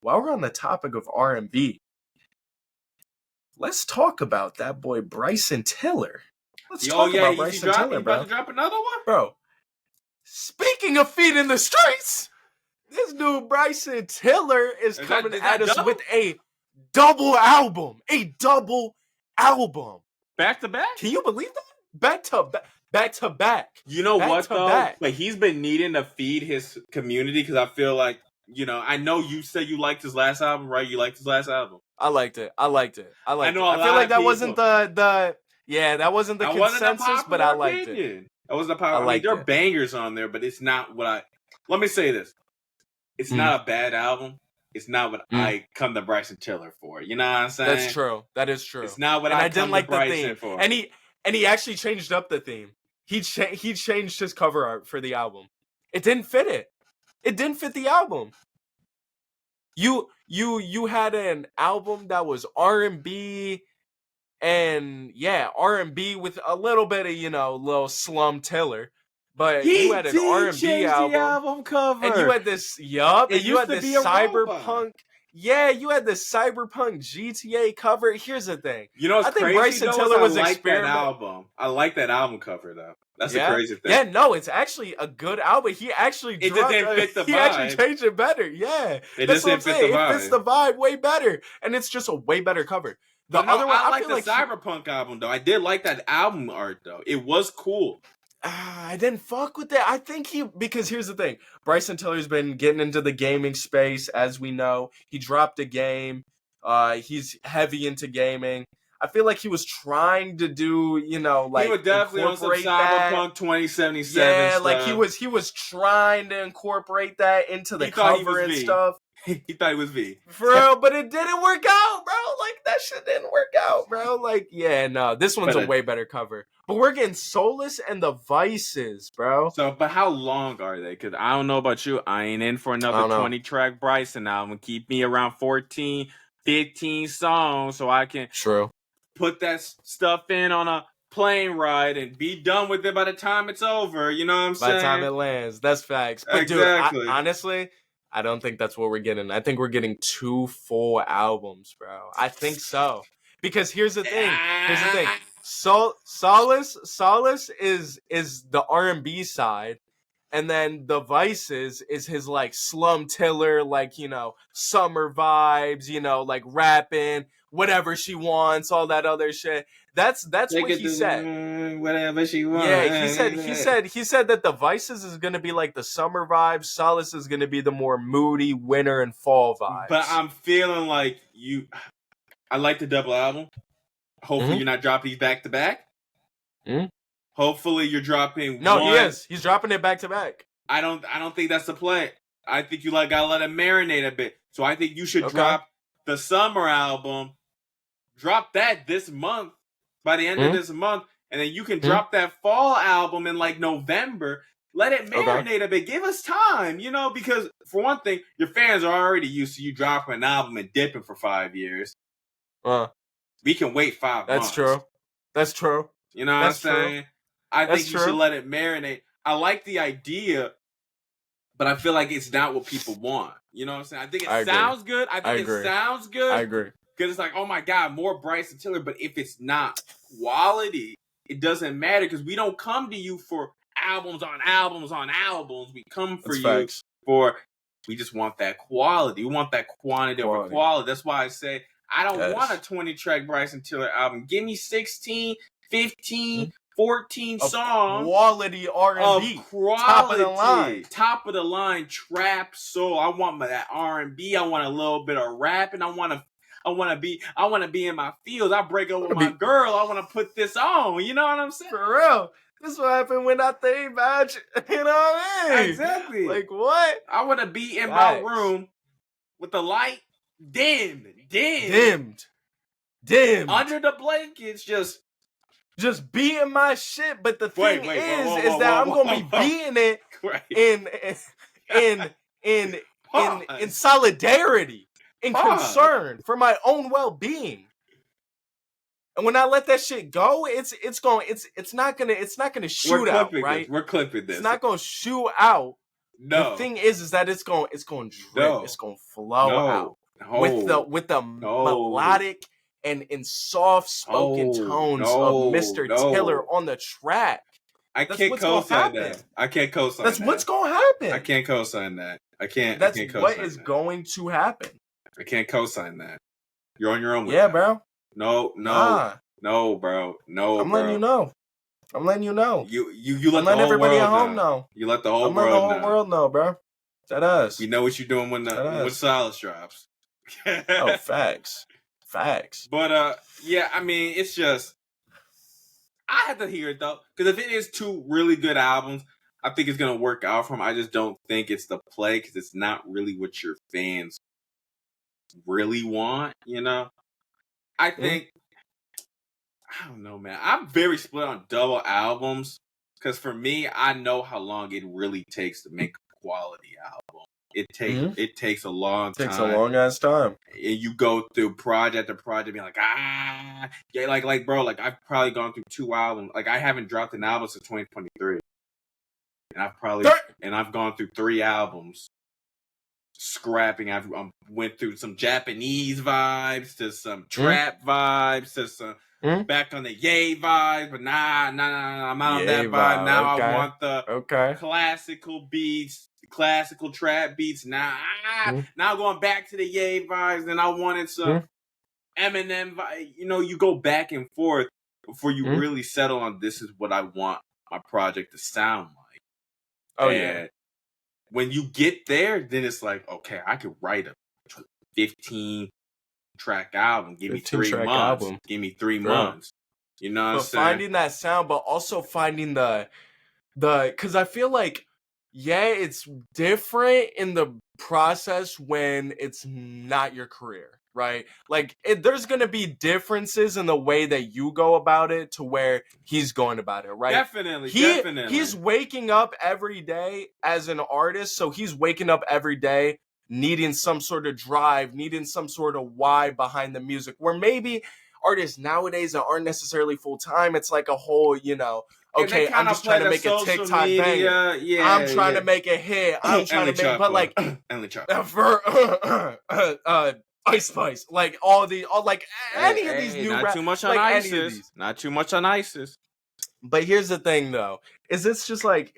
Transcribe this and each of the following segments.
while we're on the topic of R&B, let's talk about that boy Bryson Tiller. Let's talk about Bryson Tiller, bro. About to drop another one? Bro, speaking of feet in the streets, this dude Bryson Tiller is coming at us with a double album. A double album. Back to back? Can you believe that? Back to back. You know what, though? Like, he's been needing to feed his community because I feel like, you know, I know you said you liked his last album, right? You liked his last album. I liked it. I feel like that wasn't that wasn't the consensus, but I liked it. That wasn't a popular opinion. There are bangers on there, but it's not what I... Let me say this. It's not a bad album. It's not what I come to Bryson Tiller for. You know what I'm saying? That's true. That is true. It's not what I come to Bryson for. And he actually changed up the theme. He changed his cover art for the album. It didn't fit it. It didn't fit the album. You had an album that was R&B and R&B with a little bit of, little slum Tiller. But you had an R&B album cover. And you had this cyberpunk. Yeah, you had this cyberpunk GTA cover. Here's the thing. You know what's I think crazy, Bryson Tiller was that album. I like that album cover though. That's the crazy thing. Yeah, no, it's actually a good album. He actually didn't fit the vibe. He actually changed it better. Yeah. It just didn't fit the vibe. It fits the vibe way better. And it's just a way better cover. I like the cyberpunk album though. I did like that album art though. It was cool. I didn't fuck with that. I think because here's the thing. Bryson Tiller's been getting into the gaming space, as we know. He dropped a game. He's heavy into gaming. I feel like he was trying to do, he was definitely on some Cyberpunk 2077 stuff. Like he was trying to incorporate that into the cover and stuff. He thought he was V. For real, but it didn't work out, bro. Like, that shit didn't work out, bro. Like, this one's a way better cover. But we're getting Solace and the Vices, bro. So, but how long are they? Because I don't know about you. I ain't in for another 20-track Bryson album. Keep me around 14, 15 songs so I can put that stuff in on a plane ride and be done with it by the time it's over. You know what I'm saying? By the time it lands. That's facts. But, exactly. Dude, honestly... I don't think that's what we're getting. I think we're getting 2 full albums, bro. I think so. Because here's the thing. Solace is the R&B side, and then the Vices is his like slum Tiller, like, summer vibes, like rapping, whatever she wants, all that other shit. That's what he said. Whatever she wants. Yeah, he said that the Vices is gonna be like the summer vibes. Solace is gonna be the more moody winter and fall vibes. But I'm feeling like I like the double album. Hopefully you're not dropping these back to back. Hopefully you're dropping. No, he is. He's dropping it back to back. I don't think that's the play. I think you gotta let it marinate a bit. So I think you should drop the summer album. Drop that this month. By the end of this month, and then you can drop that fall album in like November. Let it marinate a bit. Give us time, because for one thing, your fans are already used to you dropping an album and dipping for 5 years. We can wait 5 months. That's true. You know what I'm saying? I think you should let it marinate. I like the idea, but I feel like it's not what people want. You know what I'm saying? I think it sounds good. I agree. Because it's like, oh my God, more Bryson Tiller. But if it's not quality, it doesn't matter because we don't come to you for albums on albums on albums. We come for we just want that quality. We want that quantity over quality. That's why I say I don't want a 20-track Bryson Tiller album. Give me 16, 15, 14 songs. Quality R&B. Top of the line trap soul. I want that R&B. I want a little bit of rapping. I want to be in my fields. I break up with my girl. I want to put this on. You know what I'm saying? For real. This is what happened when I think about you. You know what I mean? Exactly. Like, what? I want to be in my room with the light dimmed. Under the blankets, just beating my shit. But the thing is that I'm gonna be beating it in solidarity. In concern for my own well-being. And when I let that shit go, it's not gonna shoot out, right? We're clipping this. It's not gonna shoot out No. The thing is that it's going drip. No. It's going to flow out with the melodic and soft spoken tones of Mr. Tiller on the track. I can't co-sign that. I can't co-sign that. That's what's going to happen. I can't co-sign that. I can't. That's I can't what is going to happen. I can't co-sign that. You're on your own with that. bro. No, bro. No, I'm letting you know. I'm letting you know. You let the whole everybody world at home know. You let the whole world know, bro. That us. We know what you're doing when Solace drops. Oh, facts. But yeah, I mean, it's just I have to hear it though, because if it is 2 really good albums, I think it's gonna work out for him. I just don't think it's the play because it's not really what your fans really want. You know, I think I don't know, man. I'm very split on double albums because for me, I know how long it really takes to make a quality album. It takes a long time. It takes a long ass time. And you go through project to project, being like, yeah, like bro, like I've probably gone through 2 albums. Like I haven't dropped an album since 2023, and I've gone through 3 albums, scrapping. I went through some Japanese vibes to some trap vibes to some back on the Ye vibes, but nah, I'm not on that vibe. Now I want the classical beats. Classical trap beats. Now going back to the Ye vibes, and I wanted some Eminem vibes. You know, you go back and forth before you really settle on this is what I want my project to sound like. And when you get there, then it's like, okay, I could write a 15-track album. Give me 3 months. Album. Give me 3 months. You know what I'm saying? Finding that sound, but also finding the because I feel like it's different in the process when it's not your career, right? Like there's gonna be differences in the way that you go about it to where he's going about it, right? Definitely. He's waking up every day as an artist, so he's waking up every day needing some sort of drive, needing some sort of why behind the music, where maybe artists nowadays that aren't necessarily full-time, it's like a whole, okay, I'm just trying to make a TikTok banger. Yeah, I'm trying to make a hit. I'm trying to make, but like, for Ice Spice, like any of these new not too much on ISIS. Not too much on ISIS. But here's the thing, though, is it's just like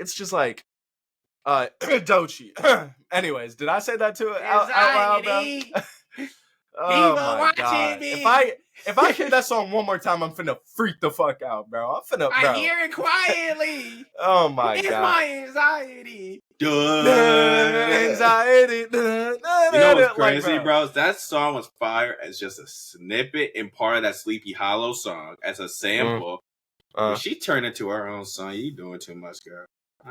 Doechii. Anyways, did I say that to it out loud? Oh my God! If I hear that song one more time, I'm finna freak the fuck out, bro. I hear it quietly. Oh my God! It's my anxiety. Anxiety. You know what's crazy, bro? That song was fire as just a snippet and part of that Sleepy Hollow song as a sample. When she turned into her own song, you doing too much, girl.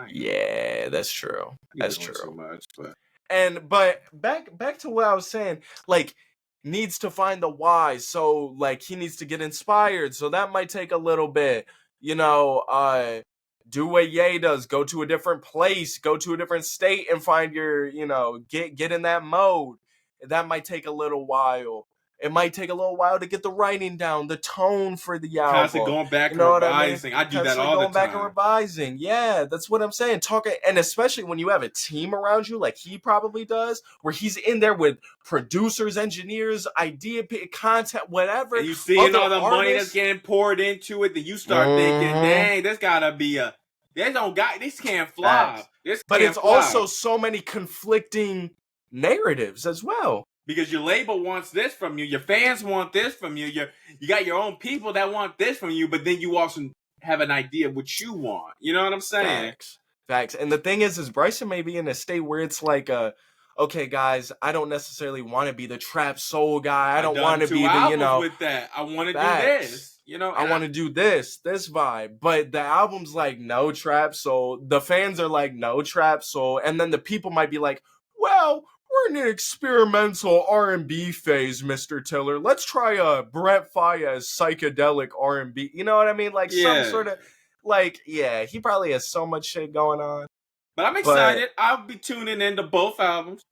Yeah, that's true. That's true. Too much, but back to what I was saying, like, needs to find the why. So like he needs to get inspired. So that might take a little bit, do what Ye does, go to a different place, go to a different state and find your, get in that mode. That might take a little while. It might take a little while to get the writing down, the tone for the album. Constantly going back and revising. I do that all the time. Going back and revising. Yeah, that's what I'm saying. Talking, and especially when you have a team around you, like he probably does, where he's in there with producers, engineers, idea, content, whatever. And you seeing all the money that's getting poured into it, then you start thinking, dang, this gotta be this can't flop. But it's also so many conflicting narratives as well. Because your label wants this from you, your fans want this from you, you got your own people that want this from you, but then you also have an idea of what you want. You know what I'm saying? Facts. And the thing is Bryson may be in a state where it's like, okay, guys, I don't necessarily want to be the trap soul guy. I don't want to be the, with that. I want to do this. I want to do this vibe. But the album's like, no trap soul. The fans are like, no trap soul. And then the people might be like, well, we're in an experimental R&B phase, Mr. Tiller. Let's try a Brent Faiyaz psychedelic R&B. You know what I mean? Like some sort of, he probably has so much shit going on. But I'm excited. I'll be tuning into both albums.